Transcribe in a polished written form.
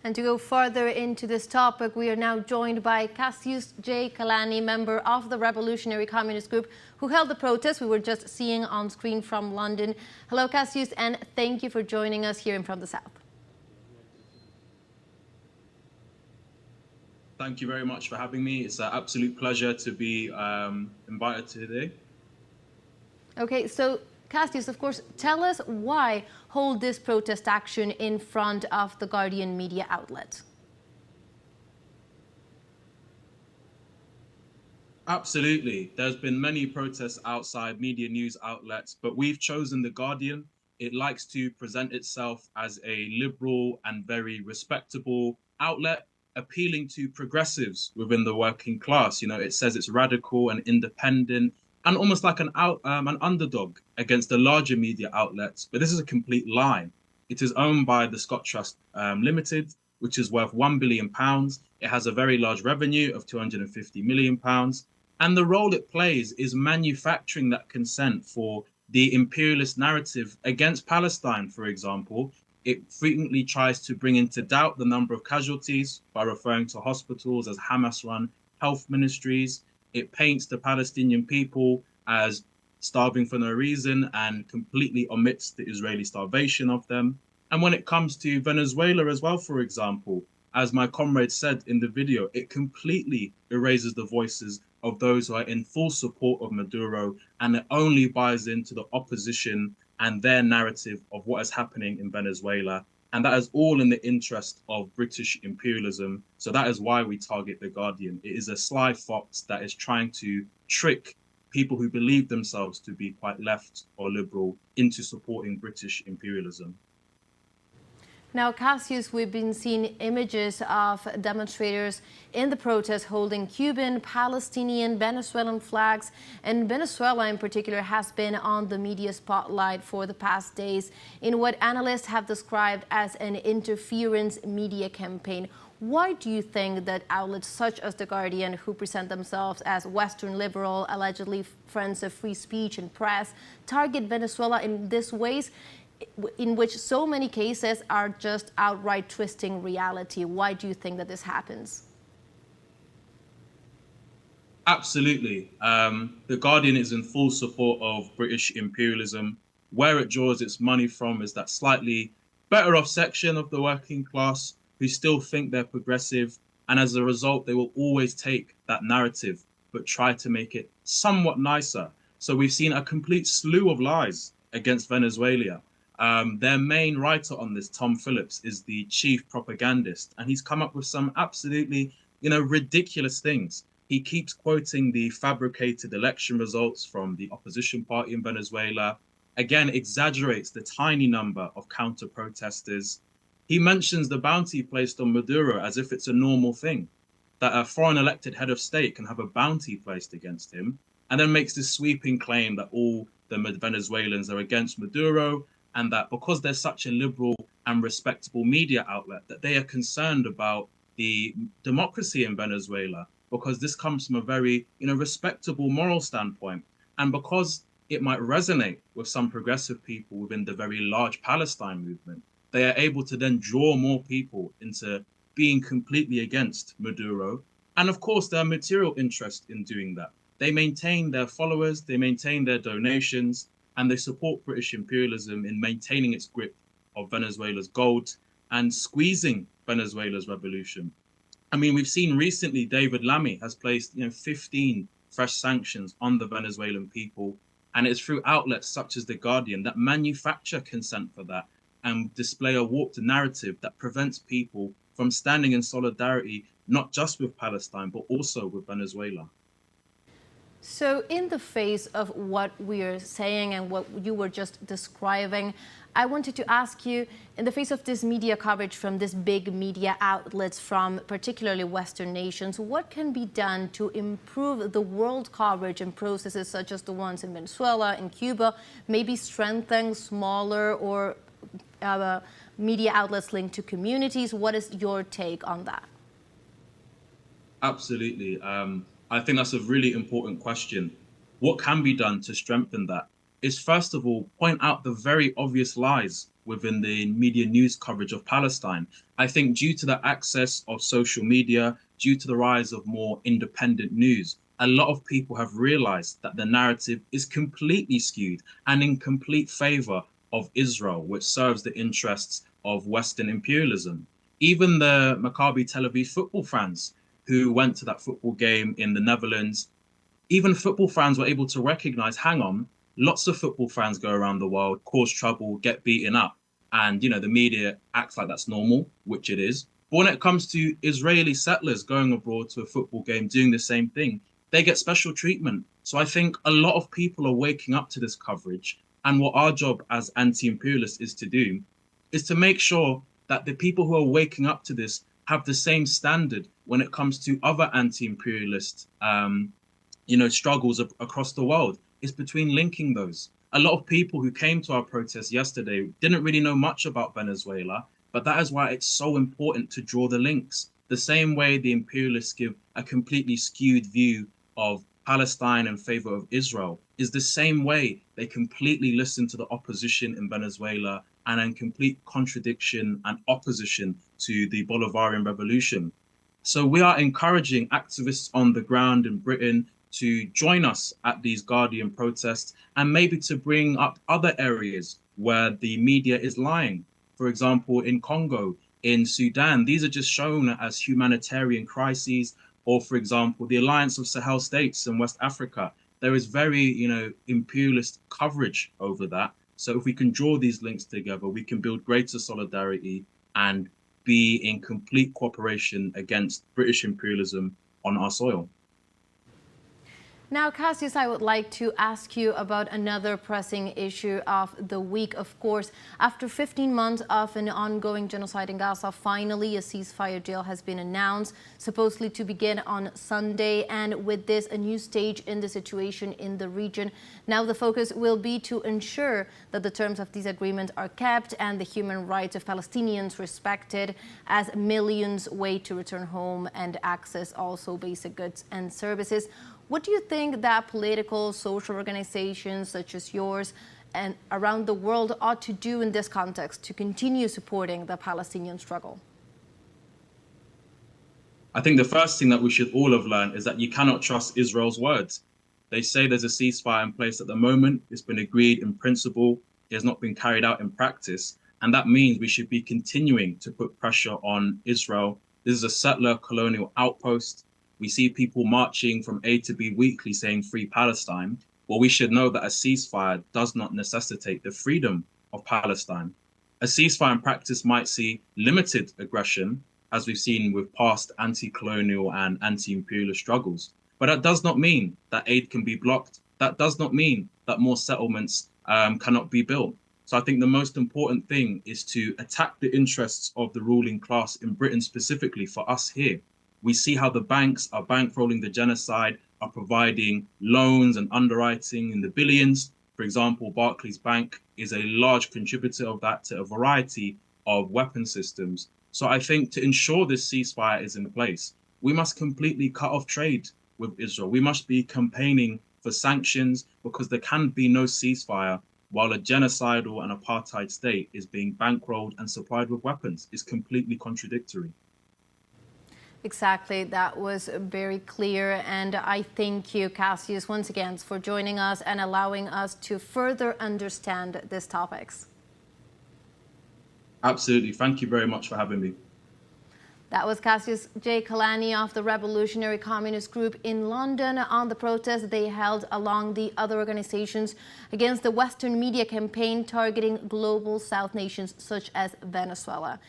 And to go further into this topic, we are now joined by Cassius J. Kalani, member of the Revolutionary Communist Group, who held the protest we were just seeing on screen from London. Hello, Cassius, and thank you for joining us here in From the South. Thank you very much for having me. It's an absolute pleasure to be invited today. Okay, so Cassius, of course, tell us why hold this protest action in front of the Guardian media outlet? Absolutely. There's been many protests outside media news outlets, but we've chosen The Guardian. It likes to present itself as a liberal and very respectable outlet, appealing to progressives within the working class. You know, it says it's radical and independent and almost like an underdog against the larger media outlets. But this is a complete lie. It is owned by the Scott Trust Limited, which is worth £1 billion. It has a very large revenue of £250 million. And the role it plays is manufacturing that consent for the imperialist narrative against Palestine, for example. It frequently tries to bring into doubt the number of casualties by referring to hospitals as Hamas-run health ministries. It paints the Palestinian people as starving for no reason and completely omits the Israeli starvation of them. And when it comes to Venezuela as well, for example, as my comrade said in the video, it completely erases the voices of those who are in full support of Maduro, and it only buys into the opposition and their narrative of what is happening in Venezuela. And that is all in the interest of British imperialism. So that is why we target The Guardian. It is a sly fox that is trying to trick people who believe themselves to be quite left or liberal into supporting British imperialism. Now, Cassius, we've been seeing images of demonstrators in the protest holding Cuban, Palestinian, Venezuelan flags, and Venezuela in particular has been on the media spotlight for the past days in what analysts have described as an interference media campaign. Why do you think that outlets such as The Guardian, who present themselves as Western liberal, allegedly friends of free speech and press, target Venezuela in these ways, in which so many cases are just outright twisting reality? Why do you think that this happens? Absolutely. The Guardian is in full support of British imperialism. Where it draws its money from is that slightly better off section of the working class who still think they're progressive. And as a result, they will always take that narrative, but try to make it somewhat nicer. So we've seen a complete slew of lies against Venezuela. Their main writer on this, Tom Phillips, is the chief propagandist, and he's come up with some absolutely, ridiculous things. He keeps quoting the fabricated election results from the opposition party in Venezuela, again, exaggerates the tiny number of counter-protesters. He mentions the bounty placed on Maduro as if it's a normal thing, that a foreign elected head of state can have a bounty placed against him, and then makes this sweeping claim that all the Venezuelans are against Maduro, and that because they're such a liberal and respectable media outlet, that they are concerned about the democracy in Venezuela, because this comes from a very, respectable moral standpoint. And because it might resonate with some progressive people within the very large Palestine movement, they are able to then draw more people into being completely against Maduro. And of course, their material interest in doing that. They maintain their followers, they maintain their donations, and they support British imperialism in maintaining its grip of Venezuela's gold and squeezing Venezuela's revolution. I mean, we've seen recently David Lammy has placed 15 fresh sanctions on the Venezuelan people, and it's through outlets such as The Guardian that manufacture consent for that and display a warped narrative that prevents people from standing in solidarity, not just with Palestine, but also with Venezuela. So in the face of what we are saying and what you were just describing, I wanted to ask you, in the face of this media coverage from these big media outlets from particularly Western nations, what can be done to improve the world coverage and processes such as the ones in Venezuela and Cuba, maybe strengthen smaller or media outlets linked to communities? What is your take on that? Absolutely. I think that's a really important question. What can be done to strengthen that is, first of all, point out the very obvious lies within the media news coverage of Palestine. I think due to the access of social media, due to the rise of more independent news, a lot of people have realized that the narrative is completely skewed and in complete favor of Israel, which serves the interests of Western imperialism. Even the Maccabi Tel Aviv football fans who went to that football game in the Netherlands, even football fans were able to recognize, hang on, lots of football fans go around the world, cause trouble, get beaten up. And, the media acts like that's normal, which it is. But when it comes to Israeli settlers going abroad to a football game, doing the same thing, they get special treatment. So I think a lot of people are waking up to this coverage. And what our job as anti-imperialists is to do is to make sure that the people who are waking up to this have the same standard when it comes to other anti-imperialist struggles across the world. It's between linking those. A lot of people who came to our protest yesterday didn't really know much about Venezuela, but that is why it's so important to draw the links. The same way the imperialists give a completely skewed view of Palestine in favor of Israel is the same way they completely listen to the opposition in Venezuela and in complete contradiction and opposition to the Bolivarian revolution. So we are encouraging activists on the ground in Britain to join us at these Guardian protests and maybe to bring up other areas where the media is lying. For example, in Congo, in Sudan, these are just shown as humanitarian crises. Or, for example, the Alliance of Sahel States in West Africa. There is very, imperialist coverage over that. So if we can draw these links together, we can build greater solidarity and be in complete cooperation against British imperialism on our soil. Now, Cassius, I would like to ask you about another pressing issue of the week. Of course, after 15 months of an ongoing genocide in Gaza, finally a ceasefire deal has been announced, supposedly to begin on Sunday. And with this, a new stage in the situation in the region. Now the focus will be to ensure that the terms of these agreements are kept and the human rights of Palestinians respected as millions wait to return home and access also basic goods and services. What do you think that political, social organizations such as yours and around the world ought to do in this context to continue supporting the Palestinian struggle? I think the first thing that we should all have learned is that you cannot trust Israel's words. They say there's a ceasefire in place at the moment. It's been agreed in principle. It has not been carried out in practice. And that means we should be continuing to put pressure on Israel. This is a settler colonial outpost. We see people marching from A to B weekly saying free Palestine. Well, we should know that a ceasefire does not necessitate the freedom of Palestine. A ceasefire in practice might see limited aggression, as we've seen with past anti-colonial and anti-imperialist struggles. But that does not mean that aid can be blocked. That does not mean that more settlements cannot be built. So I think the most important thing is to attack the interests of the ruling class in Britain specifically for us here. We see how the banks are bankrolling the genocide, are providing loans and underwriting in the billions. For example, Barclays Bank is a large contributor of that to a variety of weapon systems. So I think to ensure this ceasefire is in place, we must completely cut off trade with Israel. We must be campaigning for sanctions because there can be no ceasefire while a genocidal and apartheid state is being bankrolled and supplied with weapons. It's completely contradictory. Exactly. That was very clear. And I thank you, Cassius, once again for joining us and allowing us to further understand these topics. Absolutely. Thank you very much for having me. That was Cassius J. Kalani of the Revolutionary Communist Group in London on the protest they held along the other organizations against the Western media campaign targeting global South nations such as Venezuela.